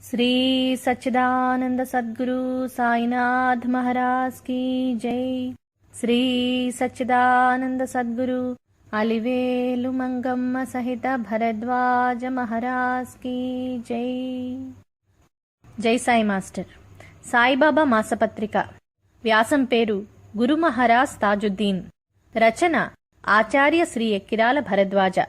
శ్రీ సచ్చిదానంద సద్గురు సాయినాథ్ మహారాజ్ की జై. శ్రీ సచ్చిదానంద సద్గురు అలివేలు మంగమ్మ సహిత భరద్వాజ మహారాజ్ की జై. జై సాయి మాస్టర్. సాయిబాబా మాసపత్రిక. వ్యాసం పేరు గురు మహారాజ్ తాజుద్దీన్. రచన ఆచార్య శ్రీ ఎక్కిరాల భరద్వాజ.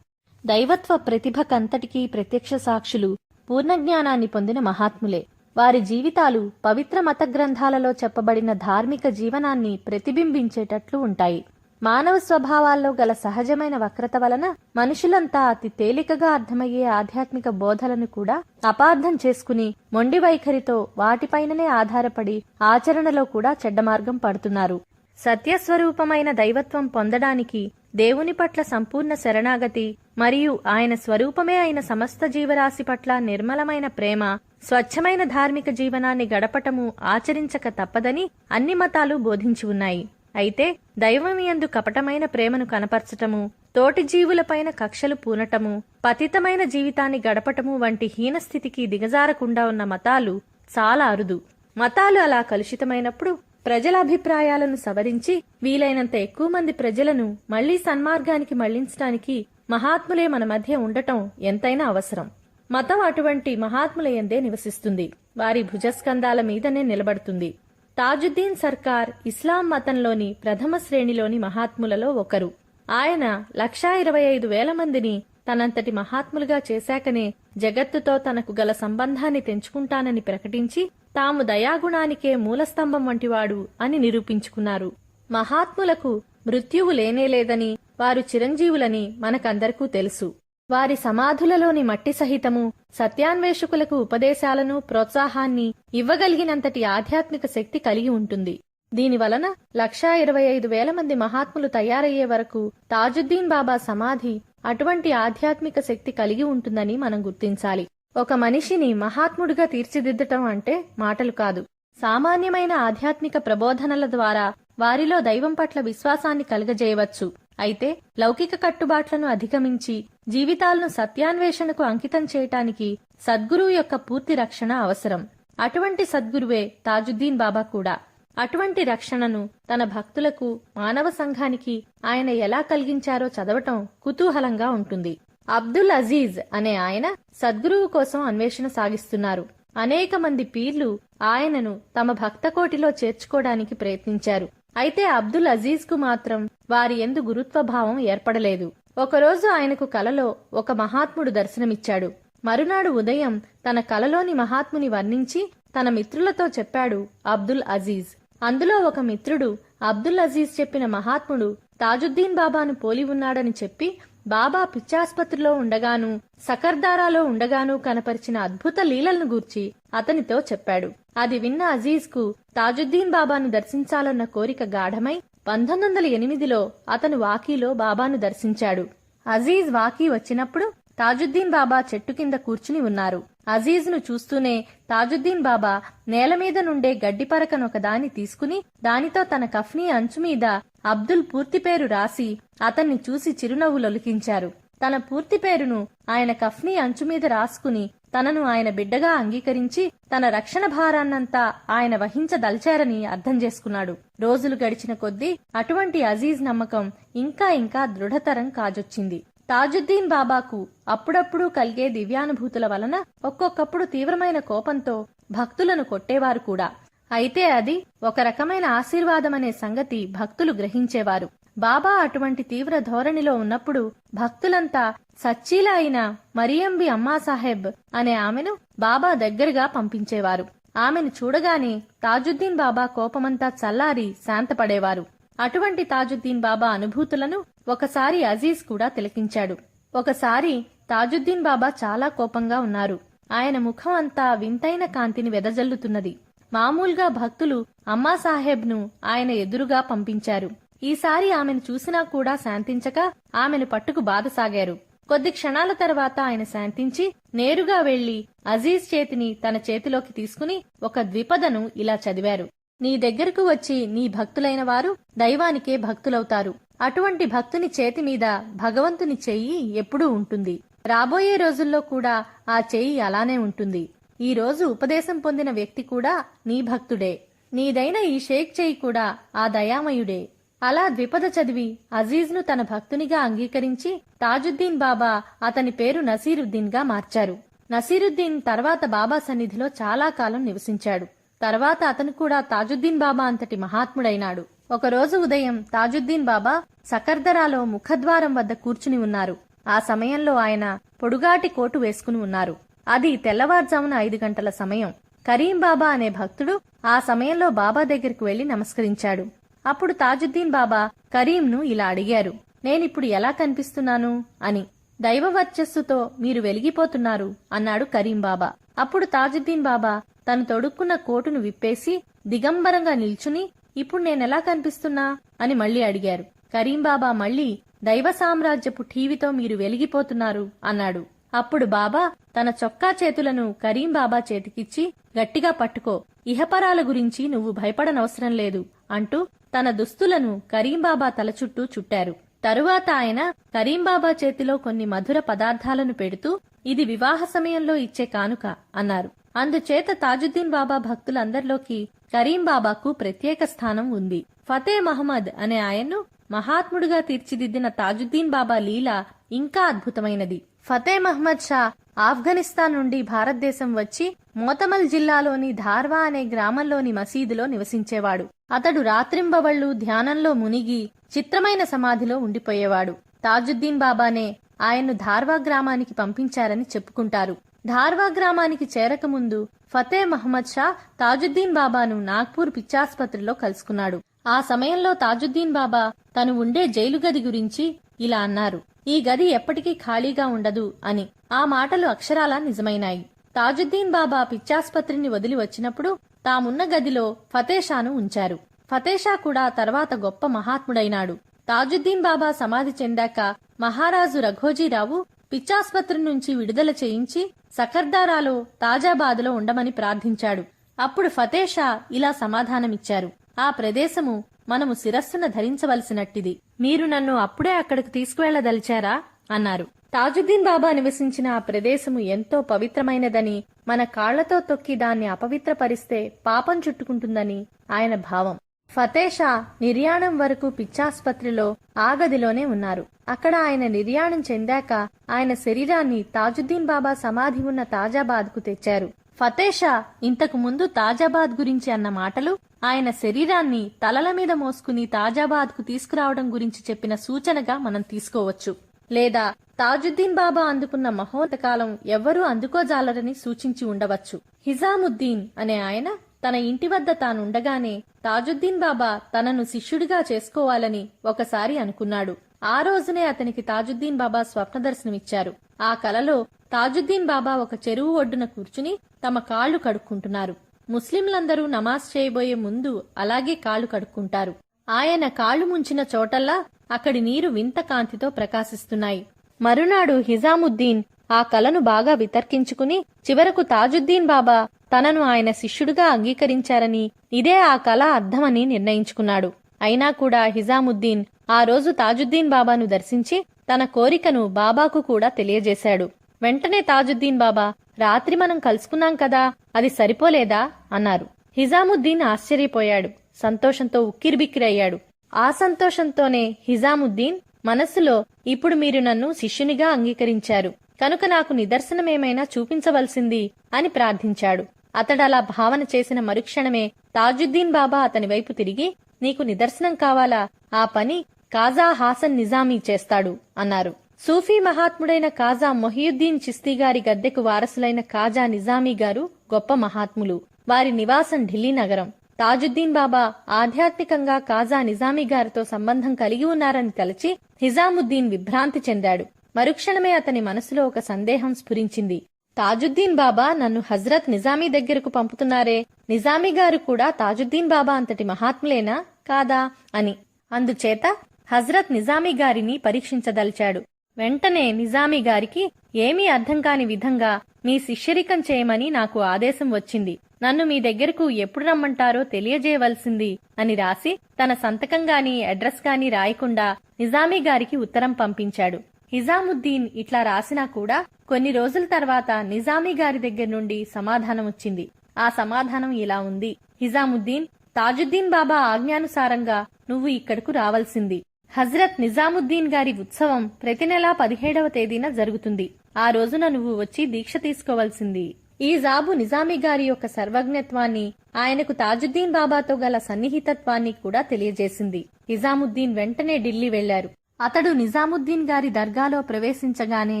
దైవత్వ ప్రతిభకంతటికీ ప్రత్యక్ష సాక్షులు పూర్ణజ్ఞానాన్ని పొందిన మహాత్ములే. వారి జీవితాలు పవిత్ర మత గ్రంథాలలో చెప్పబడిన ధార్మిక జీవనాన్ని ప్రతిబింబించేటట్లు ఉంటాయి. మానవ స్వభావాల్లో గల సహజమైన వక్రత వలన మనుషులంతా అతి తేలికగా అర్థమయ్యే ఆధ్యాత్మిక బోధలను కూడా అపార్థం చేసుకుని మొండి వైఖరితో వాటిపైననే ఆధారపడి ఆచరణలో కూడా చెడ్డ మార్గం పడుతున్నారు. సత్యస్వరూపమైన దైవత్వం పొందడానికి దేవుని పట్ల సంపూర్ణ శరణాగతి మరియు ఆయన స్వరూపమే అయిన సమస్త జీవరాశి పట్ల నిర్మలమైన ప్రేమ, స్వచ్ఛమైన ధార్మిక జీవనాన్ని గడపటము ఆచరించక తప్పదని అన్ని మతాలు బోధించి ఉన్నాయి. అయితే దైవమియందు కపటమైన ప్రేమను కనపరచటము, తోటి జీవులపైన కక్షలు పూనటము, పతితమైన జీవితాన్ని గడపటము వంటి హీనస్థితికి దిగజారకుండా ఉన్న మతాలు చాలా అరుదు. మతాలు అలా కలుషితమైనప్పుడు ప్రజల అభిప్రాయాలను సవరించి వీలైనంత ఎక్కువ మంది ప్రజలను మళ్లీ సన్మార్గానికి మళ్లించడానికి మహాత్ములే మన మధ్య ఉండటం ఎంతైనా అవసరం. మతం అటువంటి మహాత్ముల యందే నివసిస్తుంది. వారి భుజస్కంధాల మీదనే నిలబడుతుంది. తాజుద్దీన్ సర్కార్ ఇస్లాం మతంలోని ప్రథమ శ్రేణిలోని మహాత్ములలో ఒకరు. ఆయన 1,25,000 మందిని తనంతటి మహాత్ములుగా చేశాకనే జగత్తుతో తనకు గల సంబంధాన్ని తెంచుకుంటానని ప్రకటించి తాము దయాగుణానికే మూలస్తంభం వంటివాడు అని నిరూపించుకున్నారు. మహాత్ములకు మృత్యువు లేనేలేదని, వారు చిరంజీవులని మనకందరికీ తెలుసు. వారి సమాధులలోని మట్టి సహితము సత్యాన్వేషకులకు ఉపదేశాలను, ప్రోత్సాహాన్ని ఇవ్వగలిగినంతటి ఆధ్యాత్మిక శక్తి కలిగి ఉంటుంది. దీనివలన 1,25,000 మంది మహాత్ములు తయారయ్యే వరకు తాజుద్దీన్ బాబా సమాధి అటువంటి ఆధ్యాత్మిక శక్తి కలిగి ఉంటుందని మనం గుర్తించాలి. ఒక మనిషిని మహాత్ముడిగా తీర్చిదిద్దటం అంటే మాటలు కాదు, సామాన్యమైన ఆధ్యాత్మిక ప్రబోధనల ద్వారా వారిలో దైవం పట్ల విశ్వాసాన్ని కలుగజేయవచ్చు. అయితే లౌకిక కట్టుబాట్లను అధిగమించి జీవితాలను సత్యాన్వేషణకు అంకితం చేయటానికి సద్గురువు యొక్క పూర్తి రక్షణ అవసరం. అటువంటి సద్గురువే తాజుద్దీన్ బాబా కూడా. అటువంటి రక్షణను తన భక్తులకు, మానవ సంఘానికి ఆయన ఎలా కలిగించారో చదవటం కుతూహలంగా ఉంటుంది. అబ్దుల్ అజీజ్ అనే ఆయన సద్గురువు కోసం అన్వేషణ సాగిస్తున్నారు. అనేక మంది పీర్లు ఆయనను తమ భక్తకోటిలో చేర్చుకోవడానికి ప్రయత్నించారు. అయితే అబ్దుల్ అజీజ్ కు మాత్రం వారి యందు గురుత్వభావం ఏర్పడలేదు. ఒకరోజు ఆయనకు కలలో ఒక మహాత్ముడు దర్శనమిచ్చాడు. మరునాడు ఉదయం తన కలలోని మహాత్ముని వర్ణించి తన మిత్రులతో చెప్పాడు అబ్దుల్ అజీజ్. అందులో ఒక మిత్రుడు అబ్దుల్ అజీజ్ చెప్పిన మహాత్ముడు తాజుద్దీన్ బాబాను పోలి ఉన్నాడని చెప్పి బాబా పిచ్చాస్పత్రిలో ఉండగాను, సకర్దారాలో ఉండగాను కనపరిచిన అద్భుత లీలలను గూర్చి అతనితో చెప్పాడు. అది విన్న అజీజ్ కు తాజుద్దీన్ బాబాను దర్శించాలన్న కోరిక గాఢమై 1908లో అతను వాకీలో బాబాను దర్శించాడు. అజీజ్ వాకీ వచ్చినప్పుడు తాజుద్దీన్ బాబా చెట్టు కింద కూర్చుని ఉన్నారు. అజీజ్ ను చూస్తూనే తాజుద్దీన్ బాబా నేల మీద నుండే గడ్డి పరకనొకదాన్ని తీసుకుని దానితో తన కఫ్నీ అంచు మీద అబ్దుల్ పూర్తి పేరు రాసి అతన్ని చూసి చిరునవ్వులొలికించారు. తన పూర్తి పేరును ఆయన కఫ్నీ అంచు మీద రాసుకుని తనను ఆయన బిడ్డగా అంగీకరించి తన రక్షణ భారాన్నంతా ఆయన వహించదల్చారని అర్థం చేసుకున్నాడు. రోజులు గడిచిన కొద్దీ అటువంటి అజీజ్ నమ్మకం ఇంకా ఇంకా దృఢతరం కాజొచ్చింది. తాజుద్దీన్ బాబాకు అప్పుడప్పుడు కలిగే దివ్యానుభూతుల వలన ఒక్కొక్కప్పుడు తీవ్రమైన కోపంతో భక్తులను కొట్టేవారు కూడా. అయితే అది ఒక రకమైన ఆశీర్వాదమనే సంగతి భక్తులు గ్రహించేవారు. బాబా అటువంటి తీవ్ర ధోరణిలో ఉన్నప్పుడు భక్తులంతా సచ్చీల అయిన మరియంబి అమ్మాసాహెబ్ అనే ఆమెను బాబా దగ్గరగా పంపించేవారు. ఆమెను చూడగానే తాజుద్దీన్ బాబా కోపమంతా చల్లారి శాంతపడేవారు. అటువంటి తాజుద్దీన్ బాబా అనుభూతులను ఒకసారి అజీజ్ కూడా తిలకించాడు. ఒకసారి తాజుద్దీన్ బాబా చాలా కోపంగా ఉన్నారు. ఆయన ముఖం అంతా వింతైన కాంతిని వెదజల్లుతున్నది. మామూలుగా భక్తులు అమ్మాసాహెబ్ను ఆయన ఎదురుగా పంపించారు. ఈసారి ఆమెను చూసినా కూడా శాంతించక ఆమెను పట్టుకు బాధసాగారు. కొద్ది క్షణాల తర్వాత ఆయన శాంతించి నేరుగా వెళ్లి అజీజ్ చేతిని తన చేతిలోకి తీసుకుని ఒక ద్విపదను ఇలా చదివారు. నీ దగ్గరకు వచ్చి నీ భక్తులైన వారు దైవానికే భక్తులవుతారు. అటువంటి భక్తుని చేతి మీద భగవంతుని చెయ్యి ఎప్పుడూ ఉంటుంది. రాబోయే రోజుల్లో కూడా ఆ చెయ్యి అలానే ఉంటుంది. ఈ రోజు ఉపదేశం పొందిన వ్యక్తి కూడా నీ భక్తుడే. నీదైన ఈ షేక్ చేయి కూడా ఆ దయామయుడే. అలా ద్విపద చదివి అజీజ్ను తన భక్తునిగా అంగీకరించి తాజుద్దీన్ బాబా అతని పేరు నసీరుద్దీన్ గా మార్చారు. నసీరుద్దీన్ తర్వాత బాబా సన్నిధిలో చాలా కాలం నివసించాడు. తర్వాత అతను కూడా తాజుద్దీన్ బాబా అంతటి మహాత్ముడైనాడు. ఒకరోజు ఉదయం తాజుద్దీన్ బాబా సకర్దరాలో ముఖద్వారం వద్ద కూర్చుని ఉన్నారు. ఆ సమయంలో ఆయన పొడుగాటి కోటు వేసుకుని ఉన్నారు. అది తెల్లవారుజామున 5 గంటల సమయం. కరీం బాబా అనే భక్తుడు ఆ సమయంలో బాబా దగ్గరకు వెళ్లి నమస్కరించాడు. అప్పుడు తాజుద్దీన్ బాబా కరీంను ఇలా అడిగారు, నేనిప్పుడు ఎలా కనిపిస్తున్నాను అని. దైవ వర్చస్సుతో మీరు వెలిగిపోతున్నారు అన్నాడు కరీం బాబా. అప్పుడు తాజుద్దీన్ బాబా తను తొడుక్కున్న కోటును విప్పేసి దిగంబరంగా నిల్చుని, ఇప్పుడు నేనెలా కనిపిస్తున్నా అని మళ్లీ అడిగారు. కరీం బాబా మళ్లీ దైవ సామ్రాజ్యపు ఠీవితో మీరు వెలిగిపోతున్నారు అన్నాడు. అప్పుడు బాబా తన చొక్కా చేతులను కరీం బాబా చేతికిచ్చి, గట్టిగా పట్టుకో, ఇహపరాల గురించి నువ్వు భయపడనవసరం లేదు అంటూ తన దుస్తులను కరీం బాబా తల చుట్టూ చుట్టారు. తరువాత ఆయన కరీం బాబా చేతిలో కొన్ని మధుర పదార్థాలను పెడుతూ, ఇది వివాహ సమయంలో ఇచ్చే కానుక అన్నారు. అందుచేత తాజుద్దీన్ బాబా భక్తులందరిలోకి కరీం బాబాకు ప్రత్యేక స్థానం ఉంది. ఫతే మహమ్మద్ అనే ఆయన్ను మహాత్ముడుగా తీర్చిదిద్దిన తాజుద్దీన్ బాబా లీల ఇంకా అద్భుతమైనది. ఫతే మహమ్మద్ షా ఆఫ్ఘనిస్తాన్ నుండి భారతదేశం వచ్చి మోతమల్ జిల్లాలోని ధార్వా అనే గ్రామంలోని మసీదులో నివసించేవాడు. అతడు రాత్రింబవళ్లు ధ్యానంలో మునిగి చిత్రమైన సమాధిలో ఉండిపోయేవాడు. తాజుద్దీన్ బాబానే ఆయన్ను ధార్వా గ్రామానికి పంపించారని చెప్పుకుంటారు. ధార్వా గ్రామానికి చేరకముందు ఫతే మహమ్మద్ షా తాజుద్దీన్ బాబాను నాగ్పూర్ పిచ్చాసుపత్రిలో కలుసుకున్నాడు. ఆ సమయంలో తాజుద్దీన్ బాబా తను ఉండే జైలు గది గురించి ఇలా అన్నారు, ఈ గది ఎప్పటికీ ఖాళీగా ఉండదు అని. ఆ మాటలు అక్షరాలా నిజమైనాయి. తాజుద్దీన్ బాబా పిచ్చాసుపత్రిని వదిలి వచ్చినప్పుడు తామున్న గదిలో ఫతేషాను ఉంచారు. ఫతేషా కూడా తర్వాత గొప్ప మహాత్ముడైనాడు. తాజుద్దీన్ బాబా సమాధి చెందాక మహారాజు రఘోజీరావు పిచ్చాసుపత్రి నుంచి విడుదల చేయించి సకర్దారాలో తాజాబాదులో ఉండమని ప్రార్థించాడు. అప్పుడు ఫతేషా ఇలా సమాధానమిచ్చారు, ఆ ప్రదేశము మనము శిరస్సున ధరించవలసినట్టిది. మీరు నన్ను అప్పుడే అక్కడికి తీసుకువెళ్లదలిచారా అన్నారు. తాజుద్దీన్ బాబా నివసించిన ఆ ప్రదేశము ఎంతో పవిత్రమైనదని, మన కాళ్లతో తొక్కి దాన్ని అపవిత్రపరిస్తే పాపం చుట్టుకుంటుందని ఆయన భావం. ఫతేషా నిర్యాణం వరకు పిచ్చాసుపత్రిలో ఆ గదిలోనే ఉన్నారు. అక్కడ ఆయన నిర్యాణం చెందాక ఆయన శరీరాన్ని తాజుద్దీన్ బాబా సమాధి ఉన్న తాజాబాద్కు తెచ్చారు. ఫతేషా ఇంతకు ముందు తాజాబాద్ గురించి అన్న మాటలు ఆయన శరీరాన్ని తలల మీద మోసుకుని తాజాబాద్కు తీసుకురావడం గురించి చెప్పిన సూచనగా మనం తీసుకోవచ్చు. లేదా తాజుద్దీన్ బాబా అందుకున్న మహోన్నతకాలం ఎవ్వరూ అందుకోజాలరని సూచించి ఉండవచ్చు. హిజాముద్దీన్ అనే ఆయన తన ఇంటి వద్ద తానుండగానే తాజుద్దీన్ బాబా తనను శిష్యుడిగా చేసుకోవాలని ఒకసారి అనుకున్నాడు. ఆ రోజునే అతనికి తాజుద్దీన్ బాబా స్వప్న దర్శనమిచ్చారు. ఆ కలలో తాజుద్దీన్ బాబా ఒక చెరువు ఒడ్డున కూర్చుని తమ కాళ్లు కడుక్కుంటున్నారు. ముస్లింలందరూ నమాజ్ చేయబోయే ముందు అలాగే కాళ్లు కడుక్కుంటారు. ఆయన కాళ్లు ముంచిన చోటల్లా అక్కడి నీరు వింత కాంతితో ప్రకాశిస్తున్నాయి. మరునాడు హిజాముద్దీన్ ఆ కలను బాగా వితర్కించుకుని చివరకు తాజుద్దీన్ బాబా తనను ఆయన శిష్యుడిగా అంగీకరించారని, ఇదే ఆ కళ అర్థమని నిర్ణయించుకున్నాడు. అయినా కూడా హిజాముద్దీన్ ఆ రోజు తాజుద్దీన్ బాబాను దర్శించి తన కోరికను బాబాకు కూడా తెలియజేశాడు. వెంటనే తాజుద్దీన్ బాబా, రాత్రి మనం కలుసుకున్నాం కదా, అది సరిపోలేదా అన్నారు. హిజాముద్దీన్ ఆశ్చర్యపోయాడు. సంతోషంతో ఉక్కిరిబిక్కిరయ్యాడు. ఆ సంతోషంతోనే హిజాముద్దీన్ మనస్సులో, ఇప్పుడు మీరు నన్ను శిష్యునిగా అంగీకరించారు కనుక నాకు నిదర్శనమేమైనా చూపించవలసింది అని ప్రార్థించాడు. అతడలా భావన చేసిన మరుక్షణమే తాజుద్దీన్ బాబా అతని వైపు తిరిగి, నీకు నిదర్శనం కావాలా, ఆ పని కాజా హాసన్ నిజామీ చేస్తాడు అన్నారు. సూఫీ మహాత్ముడైన కాజా మొహియుద్దీన్ చిస్తీ గారి గద్దెకు వారసులైన కాజా నిజామీ గారు గొప్ప మహాత్ములు. వారి నివాసం ఢిల్లీ నగరం. తాజుద్దీన్ బాబా ఆధ్యాత్మికంగా కాజా నిజామీ గారితో సంబంధం కలిగి ఉన్నారని తలచి హిజాముద్దీన్ విభ్రాంతి చెందాడు. మరుక్షణమే అతని మనసులో ఒక సందేహం స్ఫురించింది. తాజుద్దీన్ బాబా నన్ను హజ్రత్ నిజామీ దగ్గరకు పంపుతున్నారే, నిజామీ గారు కూడా తాజుద్దీన్ బాబా అంతటి మహాత్ములేనా కాదా అని. అందుచేత హజ్రత్ నిజామీ గారిని పరీక్షించదలిచాడు. వెంటనే నిజామీ గారికి ఏమీ అర్థం కాని విధంగా, మీ శిష్యరికం చేయమని నాకు ఆదేశం వచ్చింది, నన్ను మీ దగ్గరకు ఎప్పుడు రమ్మంటారో తెలియజేయవలసింది అని రాసి తన సంతకం గాని అడ్రస్ గాని రాయకుండా నిజామీ గారికి ఉత్తరం పంపించాడు. హిజాముద్దీన్ ఇట్లా రాసినా కూడా కొన్ని రోజుల తర్వాత నిజామీ గారి దగ్గర నుండి సమాధానం వచ్చింది. ఆ సమాధానం ఇలా ఉంది: హిజాముద్దీన్, తాజుద్దీన్ బాబా ఆజ్ఞానుసారంగా నువ్వు ఇక్కడకు రావాల్సింది. హజ్రత్ నిజాముద్దీన్ గారి ఉత్సవం ప్రతి నెలా 17వ తేదీన జరుగుతుంది. ఆ రోజున నువ్వు వచ్చి దీక్ష తీసుకోవాల్సింది. ఈ జాబు నిజామీ గారి యొక్క సర్వజ్ఞత్వాన్ని, ఆయనకు తాజుద్దీన్ బాబాతో గల సన్నిహితత్వాన్ని కూడా తెలియజేసింది. నిజాముద్దీన్ వెంటనే ఢిల్లీ వెళ్లారు. అతడు నిజాముద్దీన్ గారి దర్గాలో ప్రవేశించగానే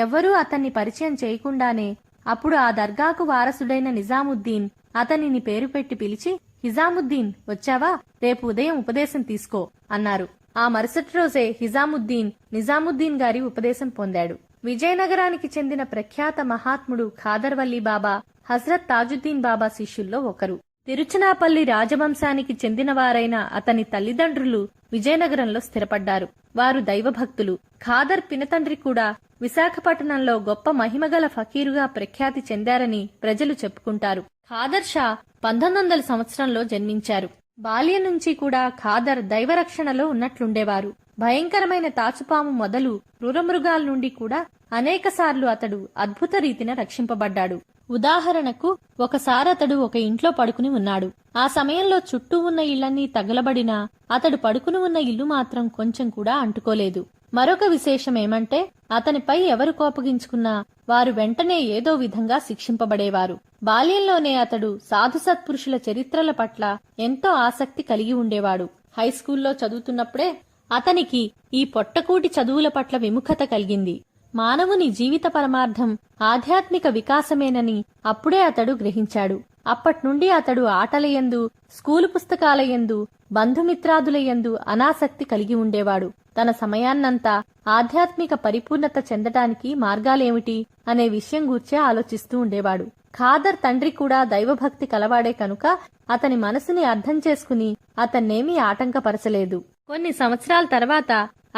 ఎవ్వరూ అతన్ని పరిచయం చేయకుండానే అప్పుడు ఆ దర్గాకు వారసుడైన నిజాముద్దీన్ అతనిని పేరు పెట్టి పిలిచి, హిజాముద్దీన్ వచ్చావా, రేపు ఉదయం ఉపదేశం తీసుకో అన్నారు. ఆ మరుసటి రోజే హిజాముద్దీన్ నిజాముద్దీన్ గారి ఉపదేశం పొందాడు. విజయనగరానికి చెందిన ప్రఖ్యాత మహాత్ముడు ఖాదర్ వల్లీ బాబా హజ్రత్ తాజుద్దీన్ బాబా శిష్యుల్లో ఒకరు. తిరుచునాపల్లి రాజవంశానికి చెందినవారైన అతని తల్లిదండ్రులు విజయనగరంలో స్థిరపడ్డారు. వారు దైవభక్తులు. ఖాదర్ పినతండ్రి కూడా విశాఖపట్నంలో గొప్ప మహిమగల ఫకీరుగా ప్రఖ్యాతి చెందారని ప్రజలు చెప్పుకుంటారు. ఖాదర్ షా 1900 సంవత్సరంలో జన్మించారు. బాల్యం నుంచి కూడా ఖాదర్ దైవరక్షణలో ఉన్నట్లుండేవారు. భయంకరమైన తాచుపాము మొదలు క్రూరమృగాల నుండి కూడా అనేకసార్లు అతడు అద్భుత రీతిన రక్షింపబడ్డాడు. ఉదాహరణకు ఒకసారి అతడు ఒక ఇంట్లో పడుకుని ఉన్నాడు. ఆ సమయంలో చుట్టూ ఉన్న ఇళ్లన్నీ తగలబడినా అతడు పడుకుని ఉన్న ఇల్లు మాత్రం కొంచెం కూడా అంటుకోలేదు. మరొక విశేషమేమంటే అతనిపై ఎవరు కోపగించుకున్నా వారు వెంటనే ఏదో విధంగా శిక్షింపబడేవారు. బాల్యంలోనే అతడు సాధు సత్పురుషుల చరిత్రల పట్ల ఎంతో ఆసక్తి కలిగి ఉండేవాడు. హైస్కూల్లో చదువుతున్నప్పుడే అతనికి ఈ పొట్టకూటి చదువుల పట్ల విముఖత కలిగింది. మానవుని జీవిత పరమార్థం ఆధ్యాత్మిక వికాసమేనని అప్పుడే అతడు గ్రహించాడు. అప్పట్నుండి అతడు ఆటలయందు, స్కూలు పుస్తకాలయందు, బంధుమిత్రాదులయందు అనాసక్తి కలిగి ఉండేవాడు. తన సమయాన్నంతా ఆధ్యాత్మిక పరిపూర్ణత చెందటానికి మార్గాలేమిటి అనే విషయం గూర్చే ఆలోచిస్తూ ఉండేవాడు. ఖాదర్ తండ్రి కూడా దైవభక్తి కలవాడే కనుక అతని మనసుని అర్థం చేసుకుని అతన్నేమీ ఆటంకపరచలేదు. కొన్ని సంవత్సరాల తర్వాత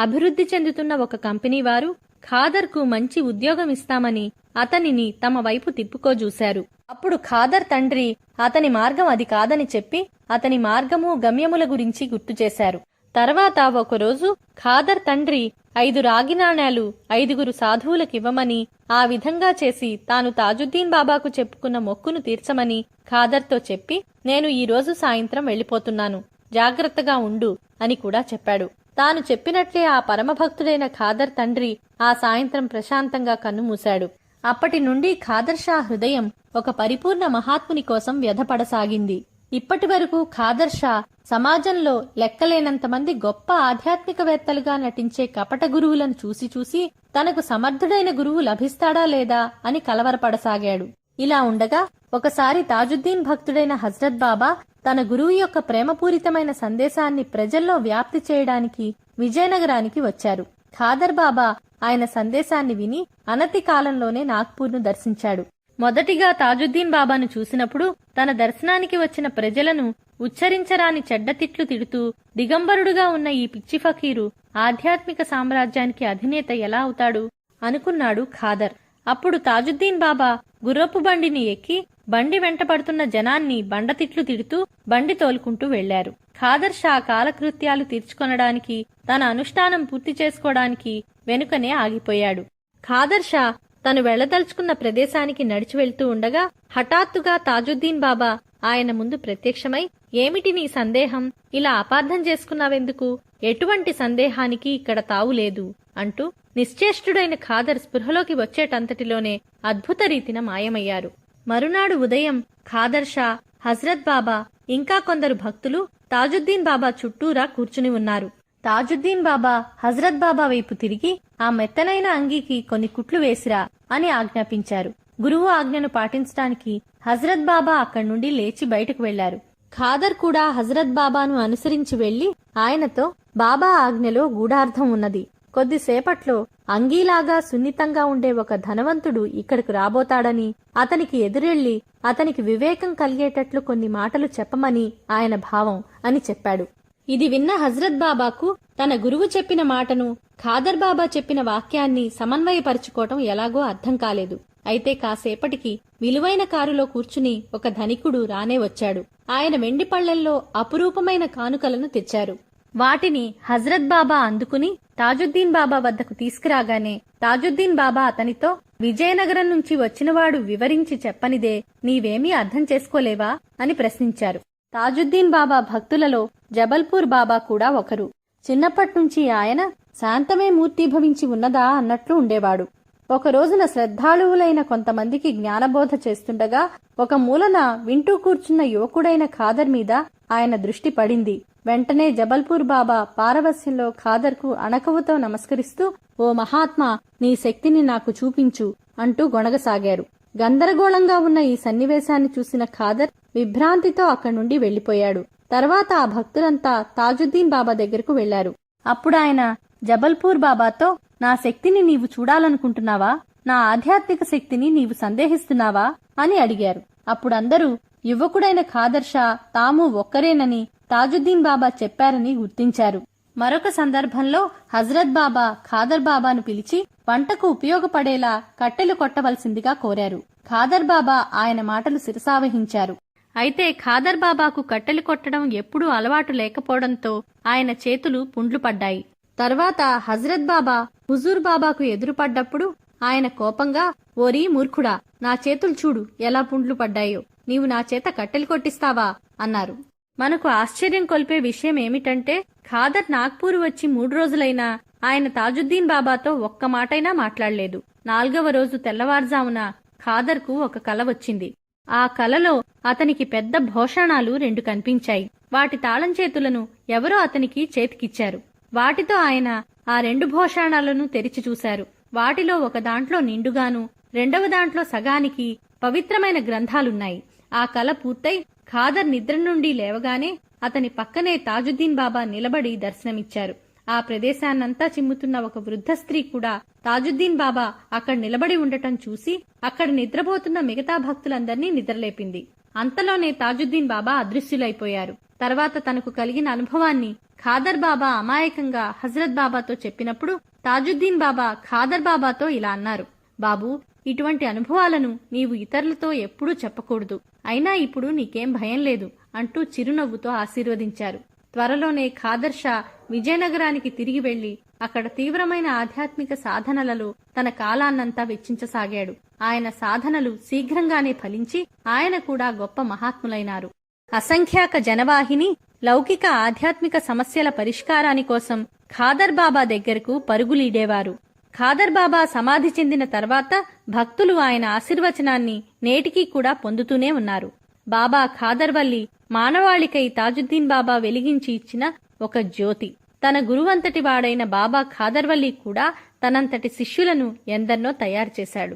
అభివృద్ధి చెందుతున్న ఒక కంపెనీ వారు ఖాదర్ కు మంచి ఉద్యోగం ఇస్తామని అతనిని తమ వైపు తిప్పుకోజూశారు. అప్పుడు ఖాదర్ తండ్రి అతని మార్గం అది కాదని చెప్పి అతని మార్గము గమ్యముల గురించి గుర్తు చేశారు. తర్వాత ఒకరోజు ఖాదర్ తండ్రి 5 రాగి నాణేలు 5 సాధువులకివ్వమని, ఆ విధంగా చేసి తాను తాజుద్దీన్ బాబాకు చెప్పుకున్న మొక్కును తీర్చమని ఖాదర్తో చెప్పి, నేను ఈ రోజు సాయంత్రం వెళ్లిపోతున్నాను, జాగ్రత్తగా ఉండు అని కూడా చెప్పాడు. తాను చెప్పినట్లే ఆ పరమభక్తుడైన ఖాదర్ తండ్రి ఆ సాయంత్రం ప్రశాంతంగా కన్నుమూశాడు. అప్పటి నుండి ఖాదర్ షా హృదయం ఒక పరిపూర్ణ మహాత్ముని కోసం వ్యధపడసాగింది. ఇప్పటి వరకు ఖాదర్ షా సమాజంలో లెక్కలేనంతమంది గొప్ప ఆధ్యాత్మికవేత్తలుగా నటించే కపట గురువులను చూసి తనకు సమర్థుడైన గురువు లభిస్తాడా లేదా అని కలవరపడసాగాడు. ఇలా ఉండగా ఒకసారి తాజుద్దీన్ భక్తుడైన హజ్రత్ బాబా తన గురువు యొక్క ప్రేమపూరితమైన సందేశాన్ని ప్రజల్లో వ్యాప్తి చేయడానికి విజయనగరానికి వచ్చారు. ఖాదర్ బాబా ఆయన సందేశాన్ని విని అనతి కాలంలోనే నాగ్పూర్ను దర్శించాడు. మొదటిగా తాజుద్దీన్ బాబాను చూసినప్పుడు తన దర్శనానికి వచ్చిన ప్రజలను ఉచ్చరించరాని చెడ్డతిట్లు తిడుతూ దిగంబరుడుగా ఉన్న ఈ పిచ్చి ఫకీరు ఆధ్యాత్మిక సామ్రాజ్యానికి అధినేత ఎలా అవుతాడు అనుకున్నాడు ఖాదర్. అప్పుడు తాజుద్దీన్ బాబా గుర్రపు బండిని ఎక్కి బండి వెంటపడుతున్న జనాన్ని బండతిట్లు తిడుతూ బండి తోలుకుంటూ వెళ్లారు. ఖాదర్ షా కాలకృత్యాలు తీర్చుకొనడానికి, తన అనుష్ఠానం పూర్తి చేసుకోవడానికి వెనుకనే ఆగిపోయాడు. ఖాదర్ షా తను వెళ్లదలుచుకున్న ప్రదేశానికి నడిచి వెళ్తూ ఉండగా హఠాత్తుగా తాజుద్దీన్ బాబా ఆయన ముందు ప్రత్యక్షమై, ఏమిటి నీ సందేహం, ఇలా అపార్థం చేసుకున్నావెందుకు, ఎటువంటి సందేహానికి ఇక్కడ తావులేదు అంటూ నిశ్చేష్టుడైన ఖాదర్ స్పృహలోకి వచ్చేటంతటిలోనే అద్భుత రీతిన మాయమయ్యారు. మరునాడు ఉదయం ఖాదర్ షా, హజ్రత్ బాబా ఇంకా కొందరు భక్తులు తాజుద్దీన్ బాబా చుట్టూరా కూర్చుని ఉన్నారు. తాజుద్దీన్ బాబా హజ్రత్ బాబా వైపు తిరిగి, ఆ మెత్తనైన అంగీకి కొన్ని కుట్లు వేసిరా అని ఆజ్ఞాపించారు. గురువు ఆజ్ఞను పాటించడానికి హజ్రత్ బాబా అక్కడి నుండి లేచి బయటకు వెళ్లారు. ఖాదర్ కూడా హజ్రత్ బాబాను అనుసరించి వెళ్లి ఆయనతో, బాబా ఆజ్ఞలో గూఢార్థం ఉన్నది. కొద్దిసేపట్లో అంగీలాగా సున్నితంగా ఉండే ఒక ధనవంతుడు ఇక్కడకు రాబోతాడని, అతనికి ఎదురెళ్లి అతనికి వివేకం కలిగేటట్లు కొన్ని మాటలు చెప్పమని ఆయన భావం అని చెప్పాడు. ఇది విన్న హజ్రత్ బాబాకు తన గురువు చెప్పిన మాటను, ఖాదర్ బాబా చెప్పిన వాక్యాన్ని సమన్వయపరుచుకోవటం ఎలాగో అర్థం కాలేదు. అయితే కాసేపటికి విలువైన కారులో కూర్చుని ఒక ధనికుడు రానే వచ్చాడు. ఆయన వెండి పళ్లెంలో అపురూపమైన కానుకలను తెచ్చారు. వాటిని హజరత్ బాబా అందుకుని తాజుద్దీన్ బాబా వద్దకు తీసుకురాగానే తాజుద్దీన్ బాబా అతనితో, విజయనగరం నుంచి వచ్చినవాడు వివరించి చెప్పనిదే నీవేమీ అర్థం చేసుకోలేవా అని ప్రశ్నించారు. తాజుద్దీన్ బాబా భక్తులలో జబల్పూర్ బాబా కూడా ఒకరు. చిన్నప్పట్నుంచి ఆయన శాంతమే మూర్తీభవించి ఉన్నదా అన్నట్లు ఉండేవాడు. ఒక రోజున శ్రద్ధాళువులైన కొంతమందికి జ్ఞానబోధ చేస్తుండగా ఒక మూలన వింటూ కూర్చున్న యువకుడైన ఖాదర్ మీద ఆయన దృష్టి పడింది. వెంటనే జబల్పూర్ బాబా పారవస్యంలో ఖాదర్కు అణకువతో నమస్కరిస్తూ, ఓ మహాత్మా, నీ శక్తిని నాకు చూపించు అంటూ గొణగసాగారు. గందరగోళంగా ఉన్న ఈ సన్నివేశాన్ని చూసిన ఖాదర్ విభ్రాంతితో అక్కడి నుండి వెళ్లిపోయాడు. తర్వాత ఆ భక్తులంతా తాజుద్దీన్ బాబా దగ్గరకు వెళ్లారు. అప్పుడు ఆయన జబల్పూర్ బాబాతో, నా శక్తిని నీవు చూడాలనుకుంటున్నావా? నా ఆధ్యాత్మిక శక్తిని నీవు సందేహిస్తున్నావా అని అడిగారు. అప్పుడందరూ యువకుడైన ఖాదర్ షా తాము ఒక్కరేనని తాజుద్దీన్ బాబా చెప్పారని గుర్తించారు. మరొక సందర్భంలో హజరత్ బాబా ఖాదర్ బాబాను పిలిచి వంటకు ఉపయోగపడేలా కట్టెలు కొట్టవలసిందిగా కోరారు. ఖాదర్ బాబా ఆయన మాటలు శిరసావహించారు. అయితే ఖాదర్ బాబాకు కట్టెలు కొట్టడం ఎప్పుడూ అలవాటు లేకపోవడంతో ఆయన చేతులు పుండ్లు పడ్డాయి. తర్వాత హజరత్ బాబా హుజూర్ బాబాకు ఎదురుపడ్డప్పుడు ఆయన కోపంగా, ఓరీ మూర్ఖుడా, నా చేతులు చూడు ఎలా పుండ్లు పడ్డాయో, నీవు నా చేత కట్టెలు కొట్టిస్తావా అన్నారు. మనకు ఆశ్చర్యం కొల్పే విషయం ఏమిటంటే, ఖాదర్ నాగ్పూర్ వచ్చి 3 రోజులైనా ఆయన తాజుద్దీన్ బాబాతో ఒక్క మాటైనా మాట్లాడలేదు. 4వ రోజు తెల్లవారుజామున ఖాదర్కు ఒక కల వచ్చింది. ఆ కలలో అతనికి పెద్ద భోషాణాలు 2 కనిపించాయి. వాటి తాళం చేతులను ఎవరో అతనికి చేతికిచ్చారు. వాటితో ఆయన ఆ 2 భోషాణాలను తెరిచి చూశారు. వాటిలో ఒక దాంట్లో నిండుగాను, 2వ దాంట్లో సగానికి పవిత్రమైన గ్రంథాలున్నాయి. ఆ కల పూర్తయి ఖాదర్ నిద్ర నుండి లేవగానే అతని పక్కనే తాజుద్దీన్ బాబా నిలబడి దర్శనమిచ్చారు. ఆ ప్రదేశాన్నంతా చిమ్ముతున్న ఒక వృద్ధ స్త్రీ కూడా తాజుద్దీన్ బాబా అక్కడ నిలబడి ఉండటం చూసి అక్కడ నిద్రపోతున్న మిగతా భక్తులందర్నీ నిద్రలేపింది. అంతలోనే తాజుద్దీన్ బాబా అదృశ్యులైపోయారు. తర్వాత తనకు కలిగిన అనుభవాన్ని ఖాదర్ బాబా అమాయకంగా హజరత్ బాబాతో చెప్పినప్పుడు తాజుద్దీన్ బాబా ఖాదర్ బాబాతో ఇలా అన్నారు, బాబూ, ఇటువంటి అనుభవాలను నీవు ఇతరులతో ఎప్పుడూ చెప్పకూడదు. అయినా ఇప్పుడు నీకేం భయం లేదు అంటూ చిరునవ్వుతో ఆశీర్వదించారు. త్వరలోనే ఖాదర్ షా విజయనగరానికి తిరిగి వెళ్లి అక్కడ తీవ్రమైన ఆధ్యాత్మిక సాధనలలో తన కాలాన్నంతా వెచ్చించసాగాడు. ఆయన సాధనలు శీఘ్రంగానే ఫలించి ఆయన కూడా గొప్ప మహాత్ములైనారు. అసంఖ్యాక జనవాహిని లౌకిక ఆధ్యాత్మిక సమస్యల పరిష్కారాని కోసం ఖాదర్ బాబా దగ్గరకు పరుగులీడేవారు. ఖాదర్ బాబా సమాధి చెందిన తర్వాత భక్తులు ఆయన ఆశీర్వచనాన్ని నేటికీ కూడా పొందుతూనే ఉన్నారు. బాబా ఖాదర్ వల్లి మానవాళికై తాజుద్దీన్ బాబా వెలిగించి ఇచ్చిన ఒక జ్యోతి. తన గురువంతటి వాడైన బాబా ఖాదర్ వల్లి కూడా తనంతటి శిష్యులను ఎందరినో తయారు చేశాడు.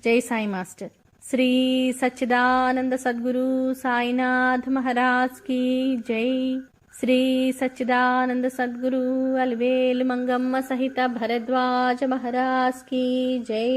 జై సాయి మాస్టర్. శ్రీ సచ్చిదానంద సద్గురు సాయినాథ్ మహారాజ్ కీ జై. శ్రీ సచ్చిదానంద సద్గురు అలివేలు మంగమ్మ సహిత భరద్వాజ మహారాజ్ కీ జై.